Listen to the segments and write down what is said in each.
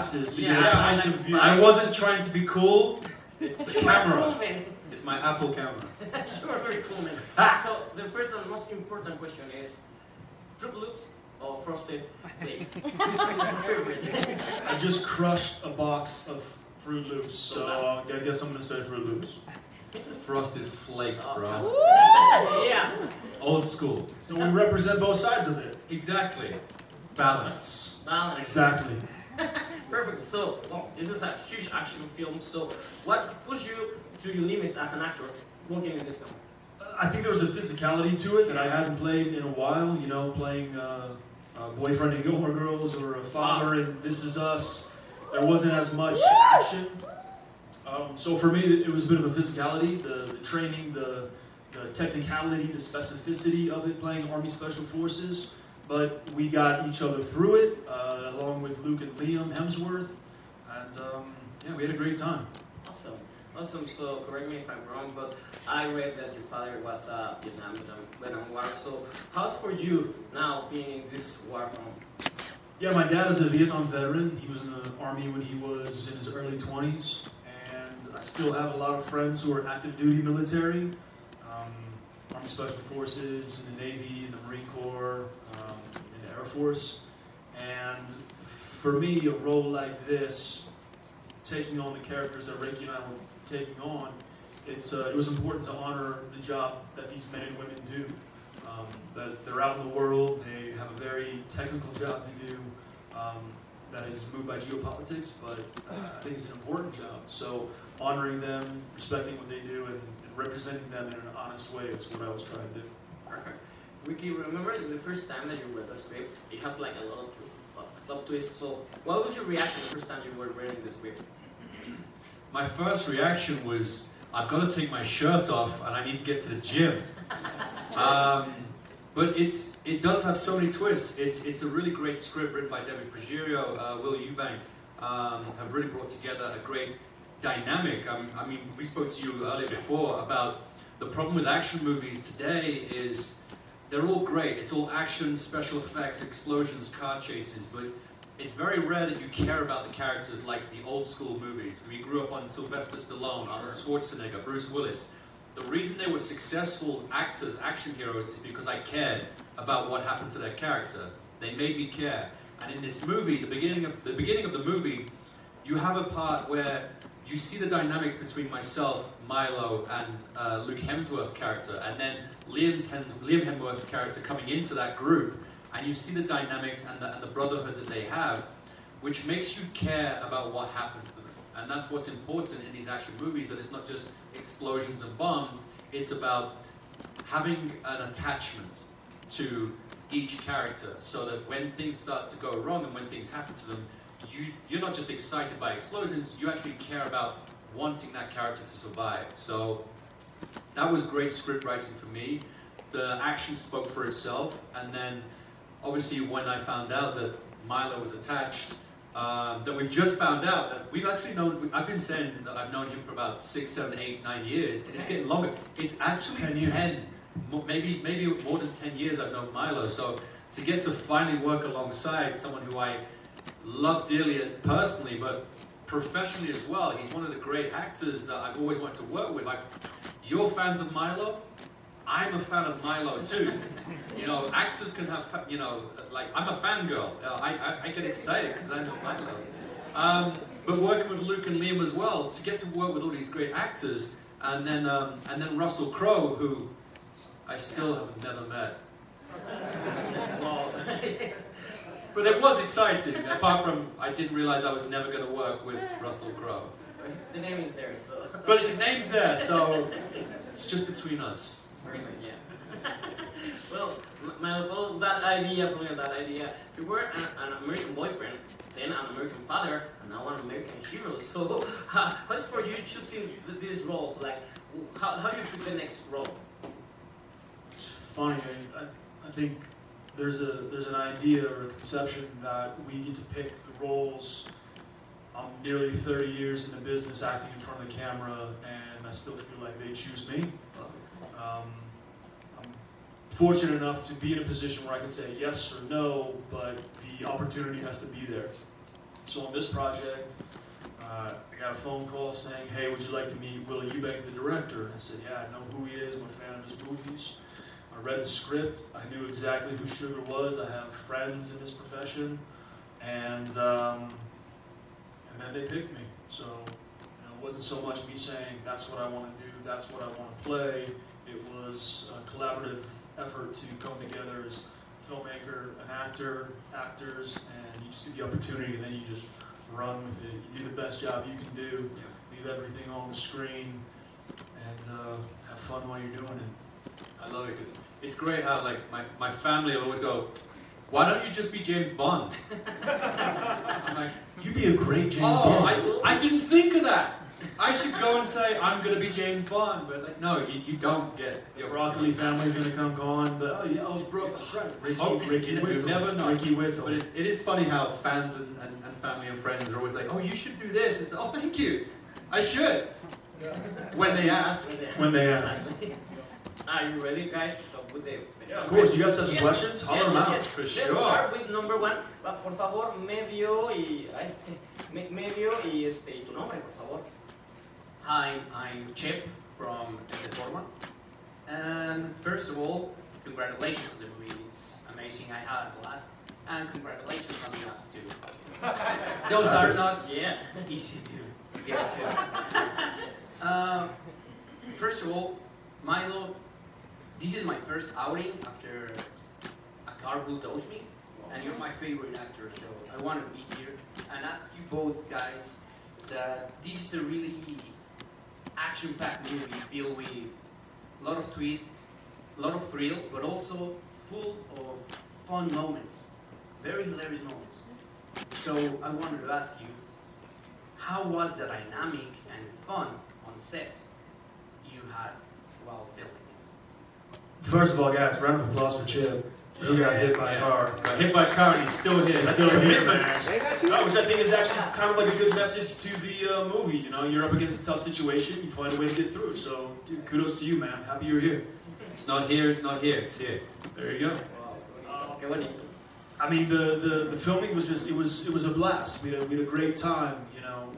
glasses to get a pint of view. I wasn't trying to be cool. It's a camera. Cool, man. It's my Apple camera. You are very cool, man. So the first and most important question is, Fruit Loops or Frosted Flakes? Which one is your favorite? I just crushed a box of Fruit Loops, so I guess I'm gonna say Fruit Loops. Frosted Flakes, bro. Yeah. Old school. So we represent both sides of it. Exactly. Balance. Balance. Exactly. Perfect. So, this is a huge action film. So, what pushed you to your limits as an actor working in this film? I think there was a physicality to it that I hadn't played in a while. You know, playing a boyfriend in Gilmore Girls or a father in This Is Us. There wasn't as much action. So for me, it was a bit of a physicality, the training, the technicality, the specificity of it, playing Army Special Forces. But we got each other through it, along with Luke and Liam Hemsworth, and yeah, we had a great time. Awesome. Awesome. So, correct me if I'm wrong, but I read that your father was a Vietnam War. So, how's for you now being in this war film? Yeah, my dad is a Vietnam veteran. He was in the Army when he was in his early 20s, and I still have a lot of friends who are active duty military, Army Special Forces, in the Navy, in the Marine Corps, in the Air Force. And for me, a role like this, taking on the characters that Reiki and I were taking on, it was important to honor the job that these men and women do. That they're out in the world, they have a very technical job to do that is moved by geopolitics, but I think it's an important job. So honoring them, respecting what they do, and representing them in an honest way is what I was trying to do. Perfect. Ricky, remember the first time that you read the script? It has like a lot of plot twists. So what was your reaction the first time you were reading the script? My first reaction was, I've got to take my shirt off and I need to get to the gym. But it does have so many twists. It's a really great script written by David Frigerio, Will Eubank, have really brought together a great dynamic. I mean, we spoke to you earlier before about the problem with action movies today is they're all great. It's all action, special effects, explosions, car chases, but it's very rare that you care about the characters like the old school movies. We grew up on Sylvester Stallone, Arnold Schwarzenegger, Bruce Willis. The reason they were successful actors, action heroes, is because I cared about what happened to their character. They made me care. And in this movie, the beginning of the movie, you have a part where you see the dynamics between myself, Milo, and Luke Hemsworth's character, and then Liam Hemsworth's character coming into that group, and you see the dynamics and the brotherhood that they have, which makes you care about what happens to them. And that's what's important in these action movies, that it's not just explosions and bombs, it's about having an attachment to each character, so that when things start to go wrong and when things happen to them, you're not just excited by explosions, you actually care about wanting that character to survive. So that was great script writing for me. The action spoke for itself, and then obviously when I found out that Milo was attached, that we've just found out that we've actually known, I've been saying that I've known him for about 6, 7, 8, 9 years, and it's getting longer. It's actually 10, maybe more than 10 years I've known Milo. So to get to finally work alongside someone who I love dearly personally, but professionally as well, he's one of the great actors that I've always wanted to work with. Like, you're fans of Milo? I'm a fan of Milo too. You know, actors can have, you know, like, I'm a fangirl. I get excited because I know Milo. But working with Luke and Liam as well, to get to work with all these great actors, and then Russell Crowe, who I still have never met. But it was exciting, apart from I didn't realize I was never going to work with Russell Crowe. The name is there, so. But his name's there, so it's just between us. Yeah. Well, Milo, follow that idea. You were an American boyfriend, then an American father, and now an American hero. So, what's for you choosing these roles? Like, how do you pick the next role? It's funny. I think there's an idea or a conception that we get to pick the roles. I'm nearly 30 years in the business, acting in front of the camera, and I still feel like they choose me. I'm fortunate enough to be in a position where I can say yes or no, but the opportunity has to be there. So on this project, I got a phone call saying, hey, would you like to meet Wittle Eubank, the director? And I said, yeah, I know who he is, I'm a fan of his movies. I read the script, I knew exactly who Sugar was, I have friends in this profession, and then they picked me. So it wasn't so much me saying, that's what I want to do, that's what I want to play. It was a collaborative effort to come together as a filmmaker, an actor, actors, and you just get the opportunity and then you just run with it. You do the best job you can do, leave everything on the screen, and have fun while you're doing it. I love it because it's great how like my family will always go, why don't you just be James Bond? I'm like, You'd be a great James Bond. I didn't think of that. I should go and say I'm gonna be James Bond, but like no, you don't get Your broccoli family's gonna come on, but oh yeah, I was broke. That's right. Ricky you Wittle. never know. Ricky Wittle. But it is funny how fans and family and friends are always like, oh, you should do this. It's oh, thank you. I should. When they ask. When they ask. Are you ready, guys, to talk with the... Yeah, of course. You guys have some questions? Holler them out. For Let's sure. start with number one. Por favor, medio y tu nombre, por favor. Hi, I'm Chip from The Forma. And first of all, congratulations on the movie. It's amazing. I had a blast. And congratulations on the apps too. Those are not easy to get to. First of all, Milo, this is my first outing after a car bulldozed me. And you're my favorite actor, so I want to be here and ask you both guys that this is a really action-packed movie filled with a lot of twists, a lot of thrill, but also full of fun moments, very hilarious moments. So I wanted to ask you, how was the dynamic and fun on set you had while filming this? First of all, guys, round of applause for Chip, who got hit by a car. Got hit by a car and he's still here. He's still here, man. Which I think is actually kind of like a good message to the movie. You know, you're up against a tough situation, you find a way to get through. So, dude, kudos to you, man. Happy you're here. It's not here, it's not here, it's here. There you go. Qué bonito. I mean, the filming was just, it was a blast. We had a great time, you know.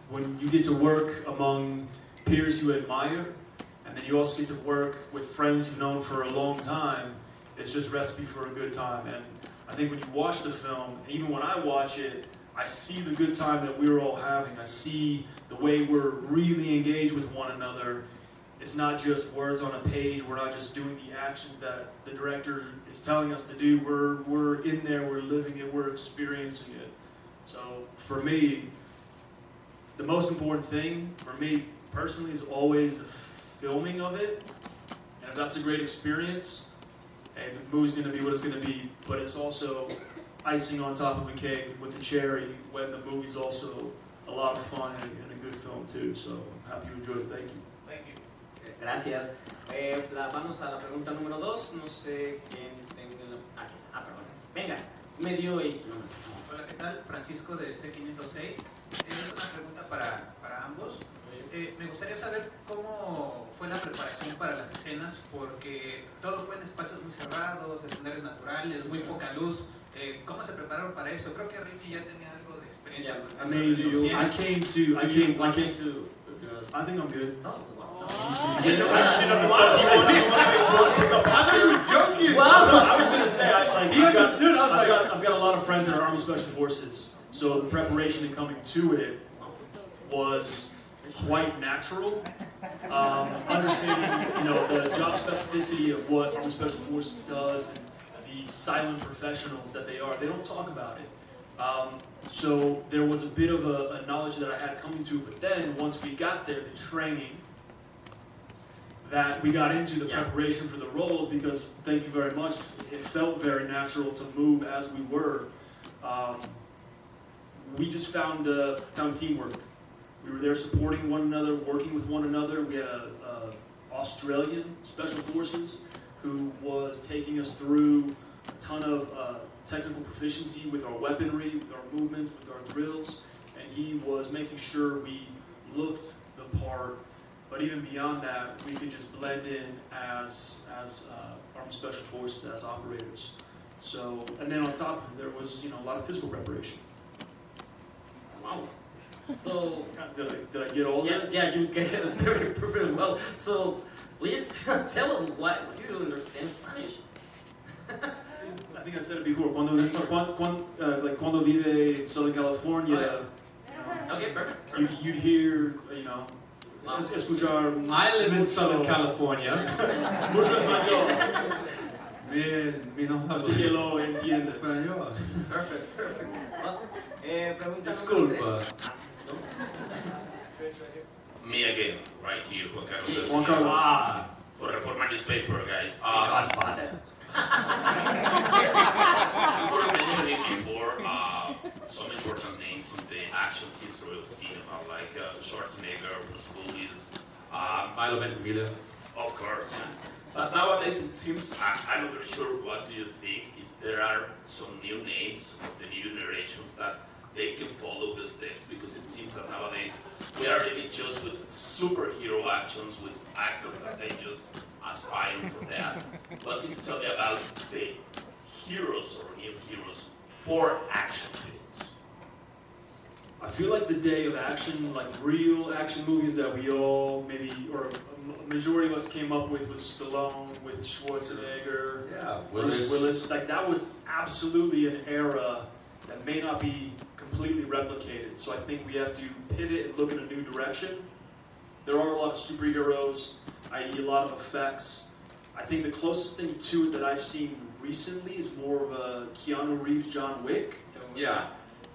When you get to work among peers you admire, and then you also get to work with friends you've known for a long time, it's just recipe for a good time. And I think when you watch the film, even when I watch it, I see the good time that we're all having. I see the way we're really engaged with one another. It's not just words on a page. We're not just doing the actions that the director is telling us to do. We're in there, we're living it, we're experiencing it. So for me, the most important thing for me personally is always the filming of it. And if that's a great experience, hey, the movie's going to be what it's going to be, but it's also icing on top of a cake with the cherry when the movie's also a lot of fun and a good film too. So I'm happy you enjoyed it. Thank you. Thank you. Gracias. Vamos a la pregunta número 2. No sé quién tenga... Aquí está. Perdón. Venga, medio y tu nombre. Hola, ¿qué tal? Francisco de C506. Es una pregunta para ambos. Me gustaría saber cómo fue la preparación para las escenas, porque todo fue en espacios muy cerrados, escenarios naturales, muy poca luz. ¿Cómo se prepararon para eso? Creo que Ricky ya tenía algo de experiencia. I mean, I think I'm good. No, I was gonna say, I've got a lot of friends in our Army Special Forces, so the preparation and coming to it was quite natural. Understanding, the job specificity of what Army Special Forces does and the silent professionals that they are. They don't talk about it. So there was a bit of a knowledge that I had coming to it, but then once we got there, the training that we got into, the preparation for the roles, because thank you very much, it felt very natural to move as we were. We just found teamwork. We were there supporting one another, working with one another. We had a Australian Special Forces who was taking us through a ton of technical proficiency with our weaponry, with our movements, with our drills, and he was making sure we looked the part. But even beyond that, we could just blend in as Army Special Forces, as operators. So, and then on top of it, there was a lot of physical preparation. Wow. So, Did I get all that? yeah, you get it very, very well. So, please tell us why you don't understand Spanish. I think I said it before. Cuando vive solo en California, Okay, perfect. you'd hear, Wow. escuchar. I live in Southern California. Mucho español. Bien, Así que lo entiendes. español. Perfect, perfect. Well, pregunta Disculpa. número 3. Me again, right here, Juan Carlos. Juan Carlos. Ah, for Reforma newspaper, guys. Godfather. You were mentioning before some important names in the action history of cinema, like Schwarzenegger, Bruce Willis, Milo Ventimiglia. of course. But nowadays it seems, I'm not very sure, what do you think, if there are some new names of the new generations that they can follow the steps, because it seems that nowadays we are living just with superhero actions, with actors that they just aspire for that. What can you tell me about the heroes or new heroes for action films? I feel like the day of action, like real action movies that we all maybe, or a majority of us came up with Stallone, with Schwarzenegger, Yeah, Bruce Willis. Like that was absolutely an era that may not be completely replicated. So I think we have to pivot and look in a new direction. There are a lot of superheroes, i.e. a lot of effects. I think the closest thing to it that I've seen recently is more of a Keanu Reeves, John Wick. Yeah.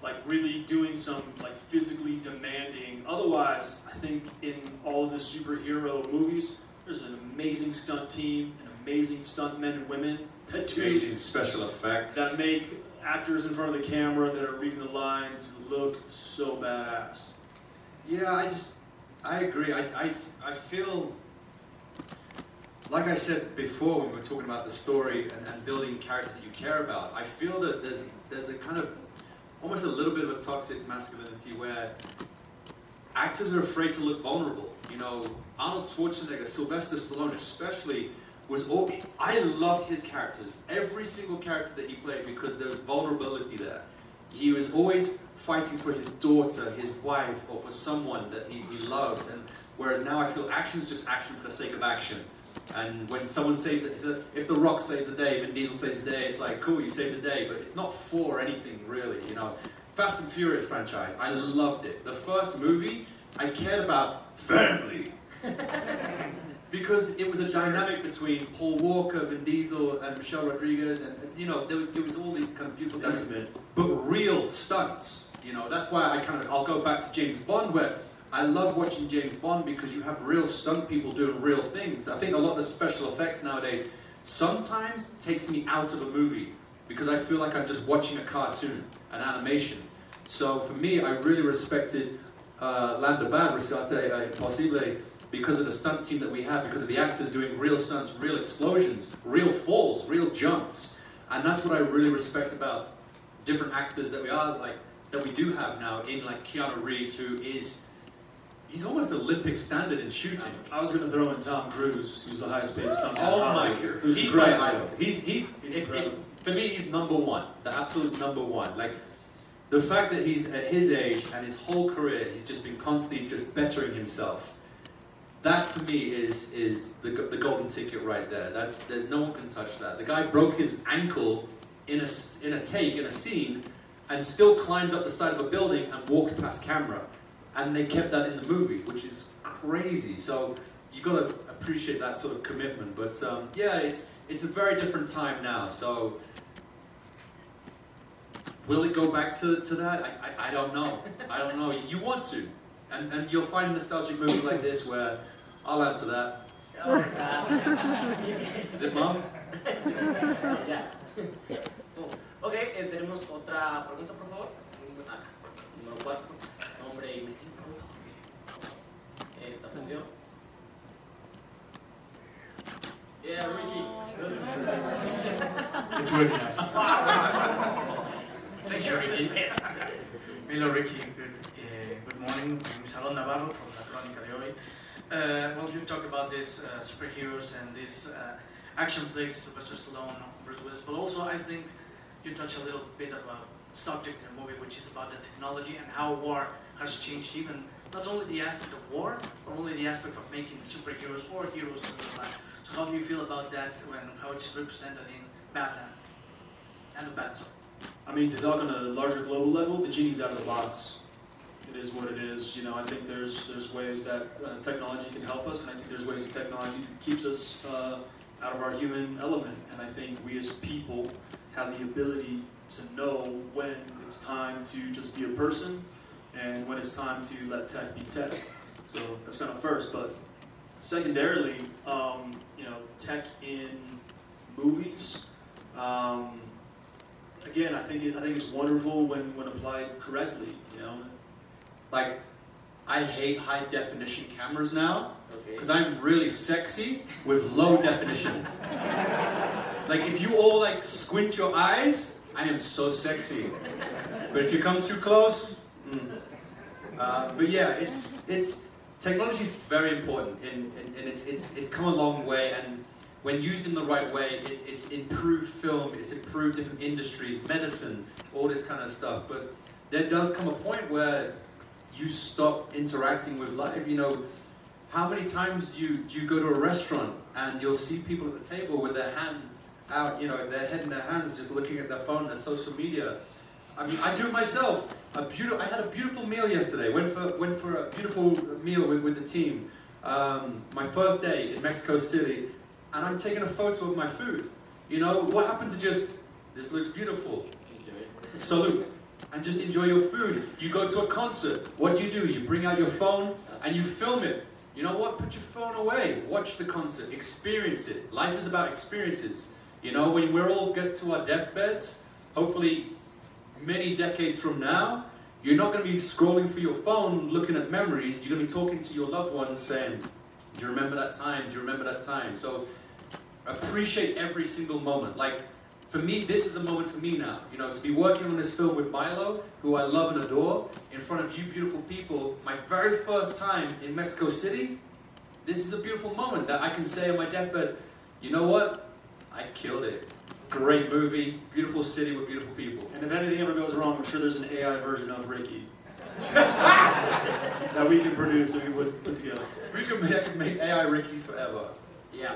Like really doing some like physically demanding. Otherwise, I think in all of the superhero movies, there's an amazing stunt team, and amazing stunt men and women that do Amazing special effects. that make actors in front of the camera that are reading the lines look so badass. Yeah, I agree. I feel, like I said before when we were talking about the story and building characters that you care about, I feel that there's a kind of, almost a little bit of a toxic masculinity where actors are afraid to look vulnerable. You know, Arnold Schwarzenegger, Sylvester Stallone especially, I loved his characters, every single character that he played, because there was vulnerability there. He was always fighting for his daughter, his wife, or for someone that he loved. And whereas now I feel action is just action for the sake of action. And when someone saves it, if The Rock saves the day, Vin Diesel saves the day, it's like, cool, you saved the day, but it's not for anything really, you know. Fast and Furious franchise, I loved it. The first movie, I cared about family. Because it was a dynamic between Paul Walker, Vin Diesel, and Michelle Rodriguez, and you know, it was all these kind of beautiful dynamics, but real stunts. You know, that's why I'll go back to James Bond, where I love watching James Bond because you have real stunt people doing real things. I think a lot of the special effects nowadays sometimes takes me out of a movie because I feel like I'm just watching a cartoon, an animation. So for me, I really respected Land of Bad, Rescate Imposible, because of the stunt team that we have, because of the actors doing real stunts, real explosions, real falls, real jumps. And that's what I really respect about different actors that we do have now, in like Keanu Reeves, he's almost Olympic standard in shooting. I was going to throw in Tom Cruise, who's the highest paid stuntman. Oh my God, Who's he's my incredible. idol. He's incredible. for me, he's number one, the absolute number one. Like, the fact that he's at his age and his whole career, he's just been constantly just bettering himself. That for me is the golden ticket right there. There's no one can touch that. The guy broke his ankle in a scene, and still climbed up the side of a building and walked past camera, and they kept that in the movie, which is crazy. So you got to appreciate that sort of commitment. But yeah, it's a very different time now. So will it go back to that? I don't know. I don't know. You want to. And you'll find nostalgic movies like this where I'll answer that. Is it Mom? Ya. Ok, tenemos otra pregunta, por favor. Acá, número 4. Nombre y medio, por favor. ¿Está fundido? Yeah, Ricky. It's Ricky. Thank you, Ricky. Hello, Ricky. Good morning. My name is Alon Navarro from La Crónica de Hoy. Well, you talk about these superheroes and these action flicks, Sylvester Stallone, Bruce Willis, but also I think you touch a little bit about subject in the movie, which is about the technology and how war has changed even not only the aspect of war, but only the aspect of making superheroes or heroes in real life. So how do you feel about that when how it's represented in Batman and the Batman? I mean, to talk on a larger global level, the genie's out of the box. It is what it is. You know, I think there's ways that technology can help us, and I think there's ways that technology keeps us out of our human element. And I think we as people have the ability to know when it's time to just be a person and when it's time to let tech be tech. So that's kind of first, but secondarily, you know, tech in movies. Again, I think it's wonderful when applied correctly. You know, Like, I hate high definition cameras now Okay. because I'm really sexy with low definition. Like, if you all like squint your eyes, I am so sexy. But if you come too close, but yeah, it's technology is very important, and it's come a long way. And when used in the right way, it's improved film, it's improved different industries, medicine, all this kind of stuff. But there does come a point where you stop interacting with life. You know, how many times do you go to a restaurant and you'll see people at the table with their hands out, you know, their head in their hands, just looking at their phone, their social media. I mean, I do it myself. I had a beautiful meal yesterday. Went for a beautiful meal with the team. My first day in Mexico City, and I'm taking a photo of my food. You know, what happened to just, this looks beautiful. Salute. And just enjoy your food. You go to a concert, what do? You bring out your phone and you film it. You know what? Put your phone away. Watch the concert. Experience it. Life is about experiences. You know, when we're all get to our deathbeds, hopefully many decades from now, you're not going to be scrolling through your phone looking at memories. You're going to be talking to your loved ones saying, do you remember that time? Do you remember that time? So appreciate every single moment. Like, for me, this is a moment for me now. You know, to be working on this film with Milo, who I love and adore, in front of you beautiful people, my very first time in Mexico City, this is a beautiful moment that I can say on my deathbed, you know what? I killed it. Great movie, beautiful city with beautiful people. and if anything ever goes wrong, I'm sure there's an AI version of Ricky that we can produce and we put together. We can make AI Rickies forever. Yeah,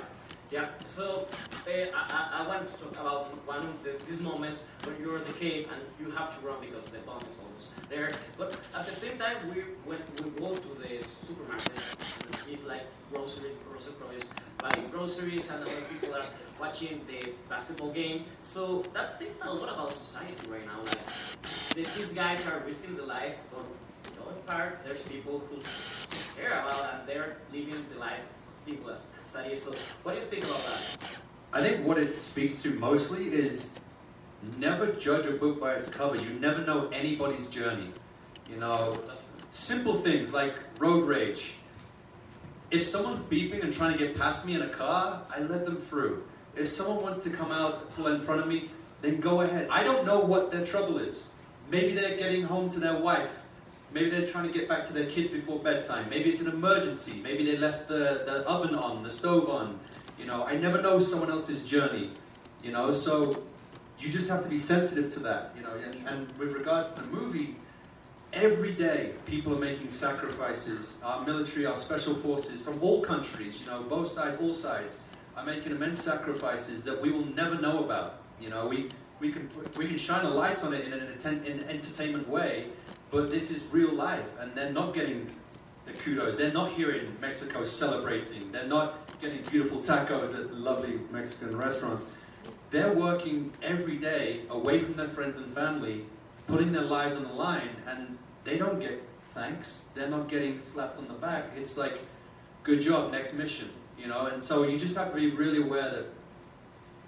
yeah. So I want to talk about one of these moments when you're in the cave and you have to run because the bomb is almost there. But at the same time, when we go to the supermarket, it's like groceries, buying groceries, and other people are watching the basketball game. So that says a lot about society right now. Like these guys are risking their life. On the other part, there's people who care about and they're living the life simple as that is. So what do you think about that? I think what it speaks to mostly is never judge a book by its cover. You never know anybody's journey. You know, simple things like road rage. If someone's beeping and trying to get past me in a car, I let them through. If someone wants to come out, pull in front of me, then go ahead. I don't know what their trouble is. Maybe they're getting home to their wife. Maybe they're trying to get back to their kids before bedtime. Maybe it's an emergency. Maybe they left the oven on, the stove on. You know, I never know someone else's journey. You know, so you just have to be sensitive to that. You know, and with regards to the movie, every day people are making sacrifices. Our military, our special forces from all countries, you know, both sides, all sides, are making immense sacrifices that we will never know about. You know, we can shine a light on it in an entertainment way, but this is real life, and they're not getting the kudos. They're not here in Mexico celebrating. They're not getting beautiful tacos at lovely Mexican restaurants. They're working every day away from their friends and family, putting their lives on the line, and they don't get thanks. They're not getting slapped on the back. It's like, good job, next mission, you know? And so you just have to be really aware that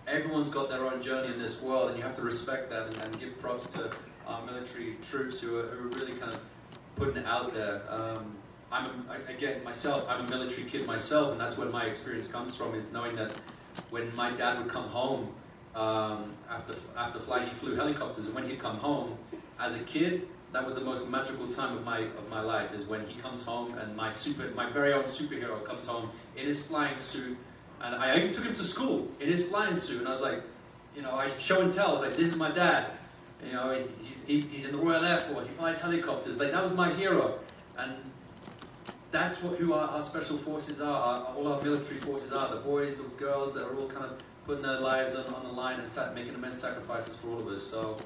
everyone's got their own journey in this world, and you have to respect that and give props to our military troops who are really kind of putting it out there. I'm a military kid myself, and that's where my experience comes from, is knowing that when my dad would come home after flying, he flew helicopters, and when he'd come home as a kid, that was the most magical time of my life, is when he comes home and my very own superhero comes home in his flying suit. And I even took him to school in his flying suit, and I was like, you know, I show and tell. I was like, this is my dad. You know, he's in the Royal Air Force, he flies helicopters. Like, that was my hero. And that's who our special forces are, all our military forces are. The boys, the girls that are all kind of putting their lives on the line and making immense sacrifices for all of us. So,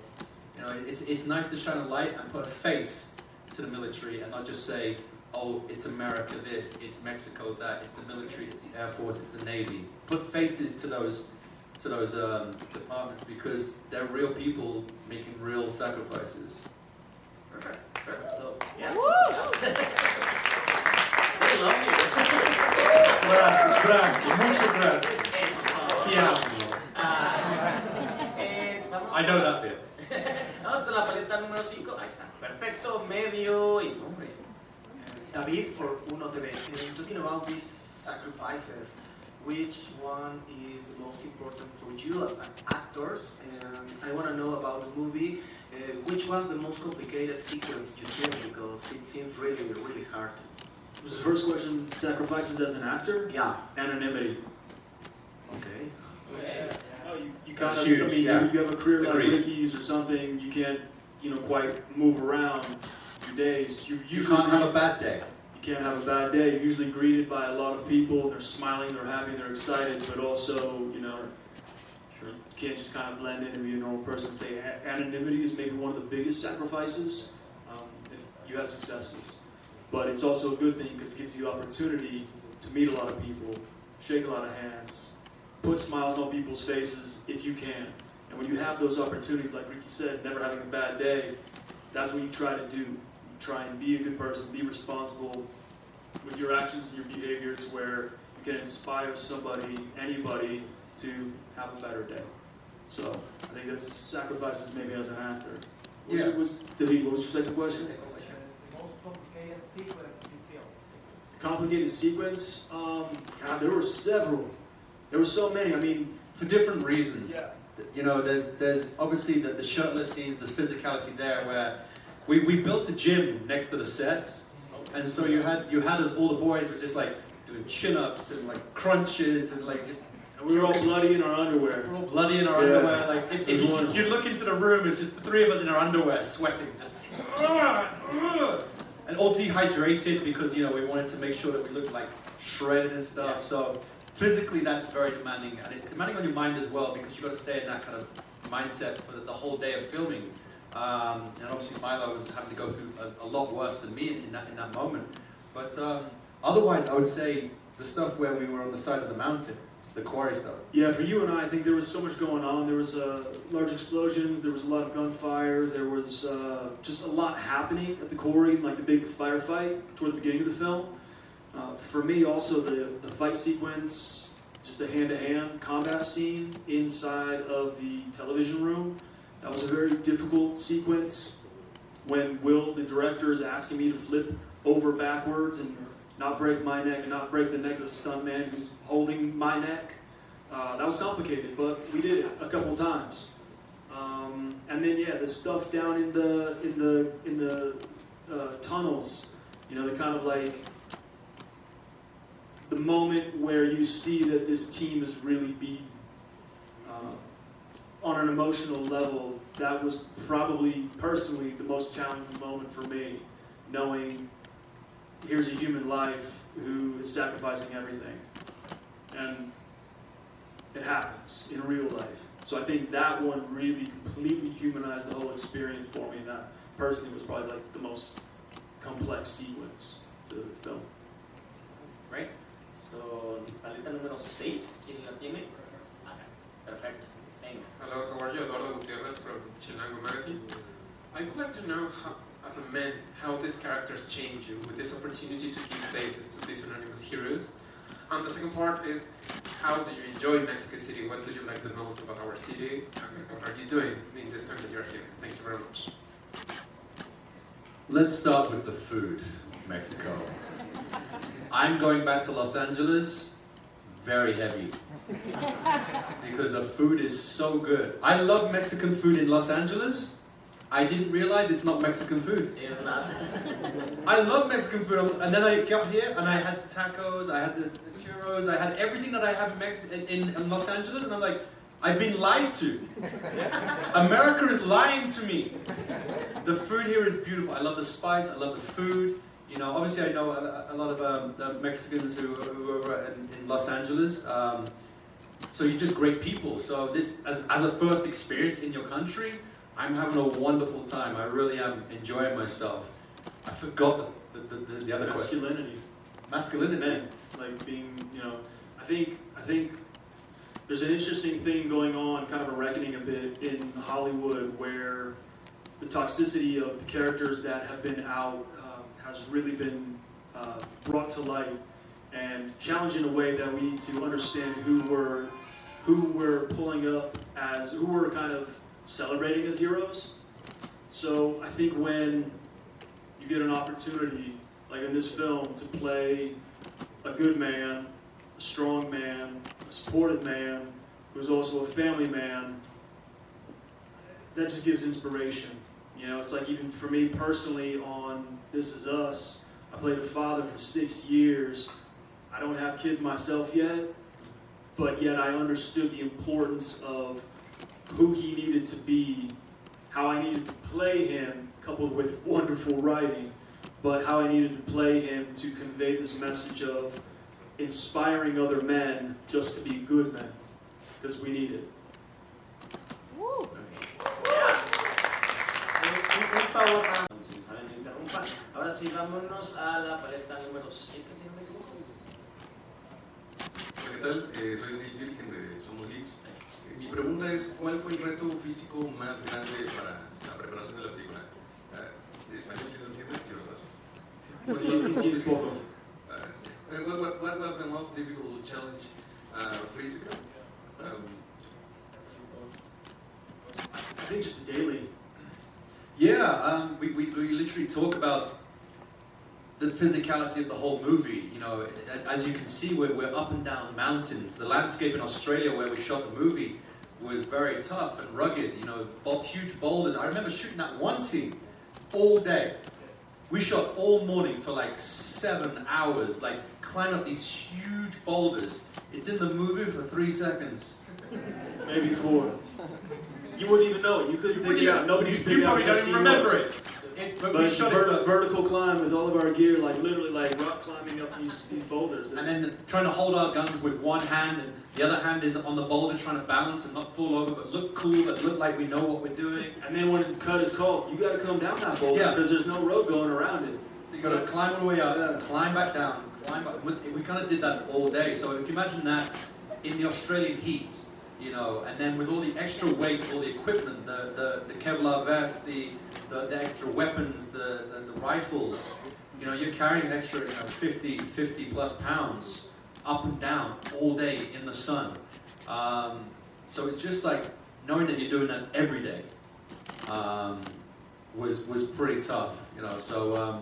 you know, it's nice to shine a light and put a face to the military and not just say, oh, it's America this, it's Mexico that, it's the military, it's the Air Force, it's the Navy. Put faces to those departments because they're real people making real sacrifices. Perfect. So, yeah. We love you. Gracias, muchas gracias. I know that bit. Vamos con la paleta número 5. Ahí está. Perfecto, medio y nombre. David for Uno TV. Talking about these sacrifices, which one is the most important for you as actors? And I want to know about the movie. Which was the most complicated sequence you filmed because it seems really, really hard. Was the first question sacrifices as an actor? Yeah. Anonymity. Okay. Oh, you kind That's of, huge, I mean, yeah. you have a career like Agreed. Ricky's or something, you can't, quite move around your days. You can't have a bad day. You can't have a bad day. You're usually greeted by a lot of people. They're smiling, they're happy, they're excited, but also, you can't just kind of blend in and be a normal person. Say anonymity is maybe one of the biggest sacrifices if you have successes. But it's also a good thing because it gives you the opportunity to meet a lot of people, shake a lot of hands, put smiles on people's faces if you can. And when you have those opportunities, like Ricky said, never having a bad day, that's what you try to do. You try and be a good person, be responsible with your actions and your behaviors where you can inspire somebody, anybody, to have a better day. So I think that's sacrifices maybe as an actor. Yeah. David, what was your second question? The most complicated sequence you filmed. Complicated sequence? God, there were several. There were so many. I mean, For different reasons. Yeah. You know, there's obviously the shirtless scenes, there's physicality there where we built a gym next to the set. And so you had us, all the boys were just like doing chin-ups and like crunches and like just. and we were all bloody in our underwear. We're all bloody in our Yeah. underwear. Like if you look into the room, it's just the three of us in our underwear, sweating, just and all dehydrated because we wanted to make sure that we looked like shredded and stuff. Yeah. So physically, that's very demanding, and it's demanding on your mind as well because you've got to stay in that kind of mindset for the whole day of filming. And obviously, Milo was having to go through a lot worse than me in that moment. But otherwise, I would say the stuff where we were on the side of the mountain. The quarry stuff. Yeah, for you and I think there was so much going on. There was large explosions, there was a lot of gunfire, there was just a lot happening at the quarry, like the big firefight toward the beginning of the film. For me also the fight sequence, just a hand-to-hand combat scene inside of the television room. That was a very difficult sequence when Will, the director, is asking me to flip over backwards and not break my neck and not break the neck of the stuntman who's holding my neck. That was complicated, but we did it a couple times. And then the stuff down in the tunnels, the kind of like the moment where you see that this team is really beat on an emotional level. That was probably personally the most challenging moment for me, knowing here's a human life who is sacrificing everything. And it happens in real life. So I think that one really completely humanized the whole experience for me, and that personally was probably like the most complex sequence to the film. Right? So, paleta número 6, ¿quién la tiene? Perfecto. Venga. Hello, how are you? Eduardo Gutierrez from Chilango Magazine. I would like to know, as a man, how these characters change you with this opportunity to give faces to these anonymous heroes. And the second part is, how do you enjoy Mexico City? What do you like the most about our city? And what are you doing in this time that you're here? Thank you very much. Let's start with the food, Mexico. I'm going back to Los Angeles very heavy because the food is so good. I love Mexican food in Los Angeles. I didn't realize it's not Mexican food. It's not. I love Mexican food, and then I got here and I had tacos, I had the churros, I had everything that I have in Los Angeles, and I'm like, I've been lied to. America is lying to me. The food here is beautiful. I love the spice. I love the food. You know, obviously I know a lot of the Mexicans who are over in Los Angeles. So you're just great people. So this, as a first experience in your country, I'm having a wonderful time. I really am enjoying myself. I forgot the other Masculinity. Masculinity. Men, like being, you know, I think there's an interesting thing going on, kind of a reckoning a bit in Hollywood, where the toxicity of the characters that have been out has really been brought to light and challenged in a way that we need to understand who we're pulling up as, who we're kind of celebrating as heroes. So I think when you get an opportunity, like in this film, to play a good man, a strong man, a supportive man, who's also a family man, that just gives inspiration. You know, it's like even for me personally on This Is Us, I played a father for 6 years. I don't have kids myself yet, but yet I understood the importance of who he needed to be, how I needed to play him, coupled with wonderful writing, but how I needed to play him to convey this message of inspiring other men just to be good men, because we need it. Un favor, sin saber me interrumpa. Ahora sí, vámonos a la paleta número 7, si no me equivoco. Hola, ¿qué tal? Soy Daniel Virgen de Somos Geeks. Mi pregunta es, ¿cuál fue el reto físico más grande para la preparación de la película? ¿Sí, español si lo entiendes? ¿Sí, verdad? Entiendes poco. What was the most difficult challenge physical? I think just the daily. Yeah, we literally talk about the physicality of the whole movie. You know, as you can see, we're up and down mountains. The landscape in Australia where we shot the movie was very tough and rugged. You know, huge boulders. I remember shooting that one scene all day. We shot all morning for like 7 hours, like climbing up these huge boulders. It's in the movie for 3 seconds. Maybe 4. You wouldn't even know it. You couldn't pick it out. Nobody's picked You it out. probably don't even remember it. But we it's shot a vertical climb with all of our gear, like literally like rock climbing up these boulders. And then trying to hold our guns with one hand, and the other hand is on the boulder trying to balance and not fall over, but look cool, but look like we know what we're doing. And then when cut is called, you got to come down that boulder because there's no road going around it. So you got to climb all the way up, climb back down, climb back. We kind of did that all day. So if you imagine that in the Australian heat, you know, and then with all the extra weight, all the equipment, the Kevlar vest, the extra weapons, the rifles, you know, you're carrying an extra 50 plus pounds up and down all day in the sun. So it's just like knowing that you're doing that every day was pretty tough, you know. So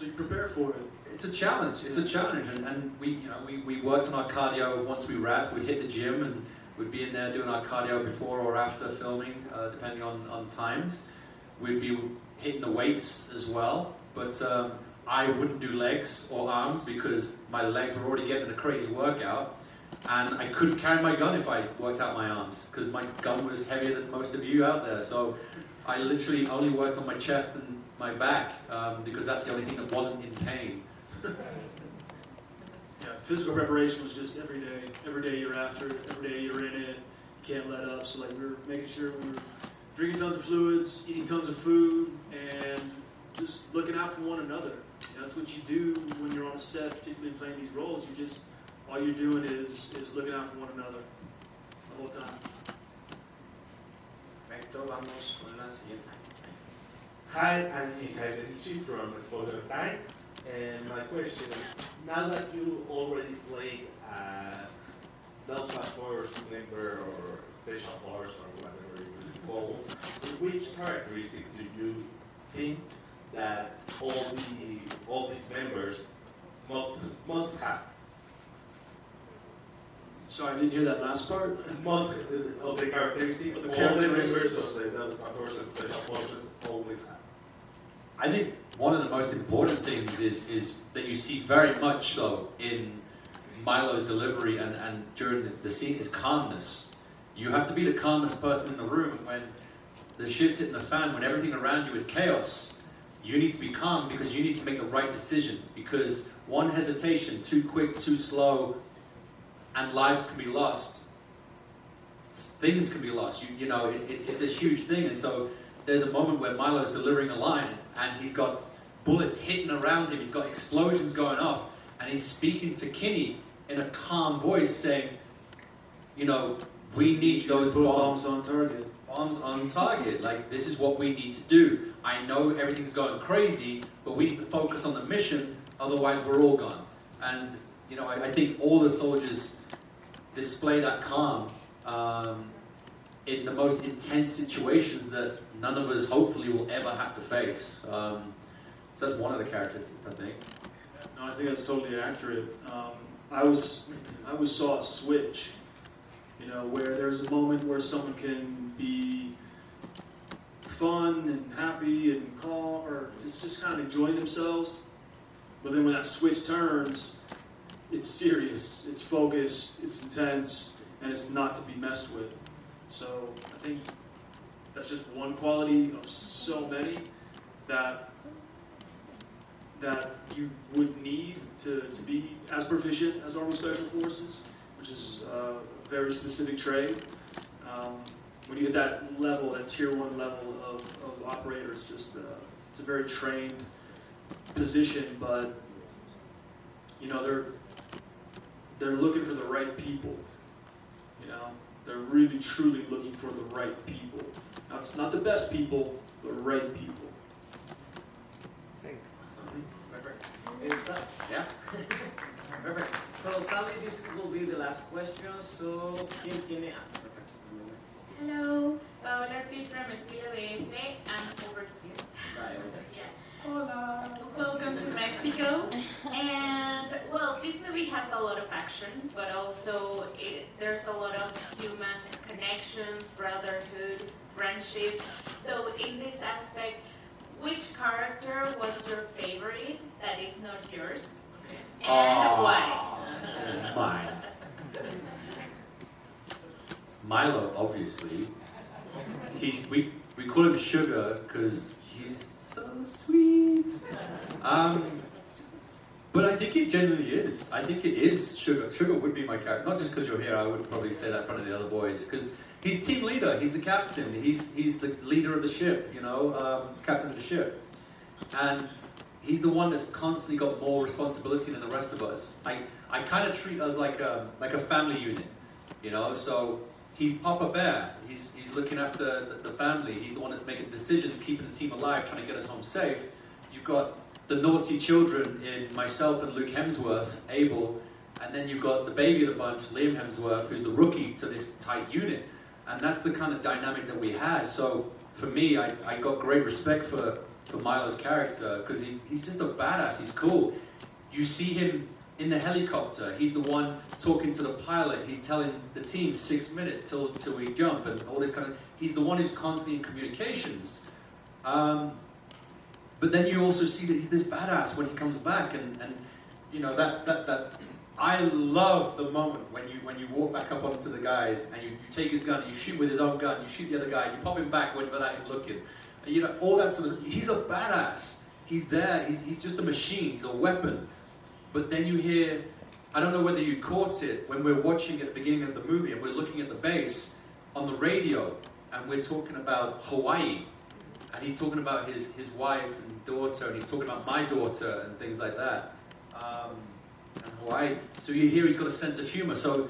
you prepare for it. It's a challenge. It's a challenge, and we worked on our cardio once we wrapped. We'd hit the gym and we'd be in there doing our cardio before or after filming, depending on times. We'd be hitting the weights as well, but I wouldn't do legs or arms because my legs were already getting a crazy workout, and I couldn't carry my gun if I worked out my arms because my gun was heavier than most of you out there. So I literally only worked on my chest and my back because that's the only thing that wasn't in pain. Yeah, physical preparation was just every day you're after it, every day you're in it, you can't let up. So like we were making sure we were drinking tons of fluids, eating tons of food, and just looking out for one another. That's what you do when you're on a set, particularly playing these roles. You just, all you're doing is looking out for one another the whole time. Perfecto, vamos con la siguiente. Hi, I'm Michael Ventimiglia from Spoiler Time. And my question is, now that you already played Delta Force member or Special Force or whatever you would call, which characteristics do you think that all these members must have? Sorry, I didn't hear that last part. Most of the characteristics all the members of the Delta Force and Special Forces always have. I think one of the most important things is that you see very much so in Milo's delivery and during the scene is calmness. You have to be the calmest person in the room, and when the shit's hitting the fan, when everything around you is chaos, you need to be calm because you need to make the right decision. Because one hesitation, too quick, too slow, and lives can be lost. Things can be lost. You know, it's a huge thing. And so there's a moment where Milo's delivering a line, and he's got bullets hitting around him. He's got explosions going off, and he's speaking to Kinney in a calm voice, saying, you know, we need those bombs on target. Bombs on target. Like, this is what we need to do. I know everything's going crazy, but we need to focus on the mission, otherwise we're all gone. And, you know, I think all the soldiers display that calm in the most intense situations that none of us hopefully will ever have to face. So that's one of the characteristics, I think. No, I think that's totally accurate. I always saw a switch, you know, where there's a moment where someone can be fun and happy and calm, or just kind of enjoying themselves, but then when that switch turns, it's serious, it's focused, it's intense, and it's not to be messed with. So I think that's just one quality of so many that you would need to be as proficient as Army Special Forces, which is a very specific trade. When you hit that level, that tier 1 level of operator, it's just it's a very trained position, but you know, they're looking for the right people. You know, they're really truly looking for the right people. Now, it's not the best people, the right people. Thanks. Perfect. Yeah. Perfect. So sadly, this will be the last question. So, ¿quién tiene? Perfect. Hello, Paola Ortiz from Estilo DF. I'm over here. Right. Yeah. Hola. Welcome to Mexico. And well, this movie has a lot of action, but also there's a lot of human connections, brotherhood, friendship. So in this aspect, which character was your favorite that is not yours? And why? Mine. Milo, obviously. We call him Sugar because he's so sweet. But I think it genuinely is. I think it is Sugar. Sugar would be my character. Not just because you're here, I would probably say that in front of the other boys. Because he's team leader, he's the captain, he's the leader of the ship, you know, captain of the ship. And he's the one that's constantly got more responsibility than the rest of us. I kind of treat us like a family unit, you know. So he's Papa Bear. He's looking after the family. He's the one that's making decisions, keeping the team alive, trying to get us home safe. You've got the naughty children in myself and Luke Hemsworth, Abel, and then you've got the baby of the bunch, Liam Hemsworth, who's the rookie to this tight unit. And that's the kind of dynamic that we had. So for me, I got great respect for Milo's character because he's just a badass. He's cool. You see him in the helicopter. He's the one talking to the pilot. He's telling the team 6 minutes till we jump and all this kind of. He's the one who's constantly in communications. But then you also see that he's this badass when he comes back, and you know that I love the moment when you walk back up onto the guys and you take his gun, you shoot with his own gun, you shoot the other guy, you pop him back without him looking. And, you know, all that sort of. He's a badass. He's there. He's just a machine. He's a weapon. But then you hear, I don't know whether you caught it when we're watching at the beginning of the movie and we're looking at the base on the radio and we're talking about Hawaii. And he's talking about his wife and daughter, and he's talking about my daughter and things like that. And Hawaii. So you hear he's got a sense of humor. So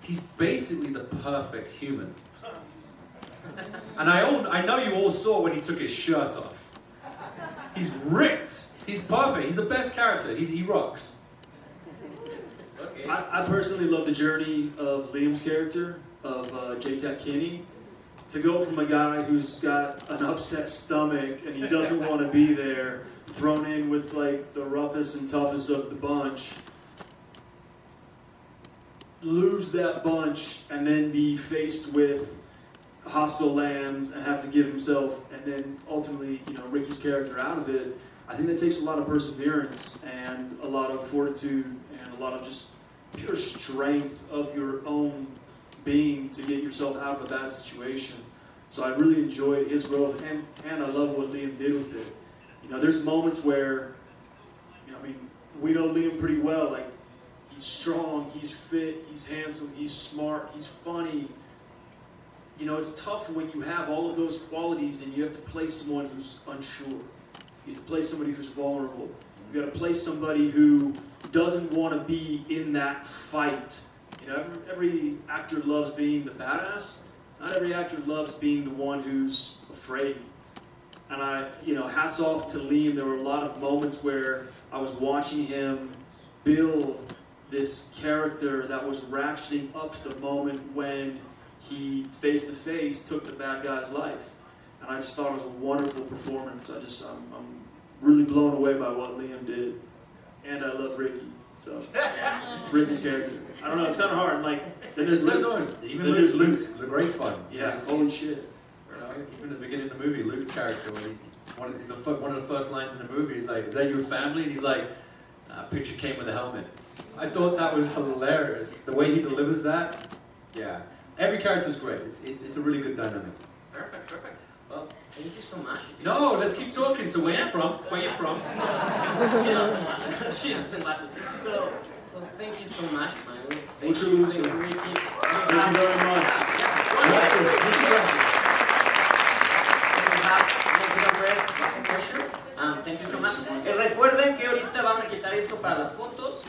he's basically the perfect human. And I know you all saw when he took his shirt off. He's ripped. He's perfect. He's the best character. He rocks. Okay. I personally love the journey of Liam's character, of J-Tech Kinney, to go from a guy who's got an upset stomach and he doesn't want to be there, thrown in with like the roughest and toughest of the bunch, lose that bunch and then be faced with hostile lands and have to give himself and then ultimately, you know, Ricky's character out of it. I think that takes a lot of perseverance and a lot of fortitude and a lot of just pure strength of your own being to get yourself out of a bad situation. So I really enjoyed his growth, and I love what Liam did with it. You know, there's moments where, you know, I mean, we know Liam pretty well. Like, he's strong, he's fit, he's handsome, he's smart, he's funny. You know, it's tough when you have all of those qualities and you have to play someone who's unsure. You have to play somebody who's vulnerable. You got to play somebody who doesn't want to be in that fight. You know, every actor loves being the badass. Not every actor loves being the one who's afraid. And you know, hats off to Liam. There were a lot of moments where I was watching him build this character that was ratcheting up to the moment when he face to face took the bad guy's life. And I just thought it was a wonderful performance. I'm really blown away by what Liam did. And I love Ricky. So, Ricky's character. I don't know, it's kind of hard. Like, then there's Luke. Even Luke's great fun. Yeah, holy shit. You know, even at the beginning of the movie, Luke's character, when one of the first lines in the movie is like, "Is that your family?" And he's like, "Picture came with a helmet." I thought that was hilarious. The way he delivers that, yeah. Every character's great. It's a really good dynamic. Perfect. Well, thank you so much. No, let's keep talking. So where you from? Where you from? She doesn't want to. So thank you so much, Milo. Thank Mucho you, gusto. Ricky. Thank you very much. Thank you so much. Recuerden que ahorita van a quitar esto para las fotos.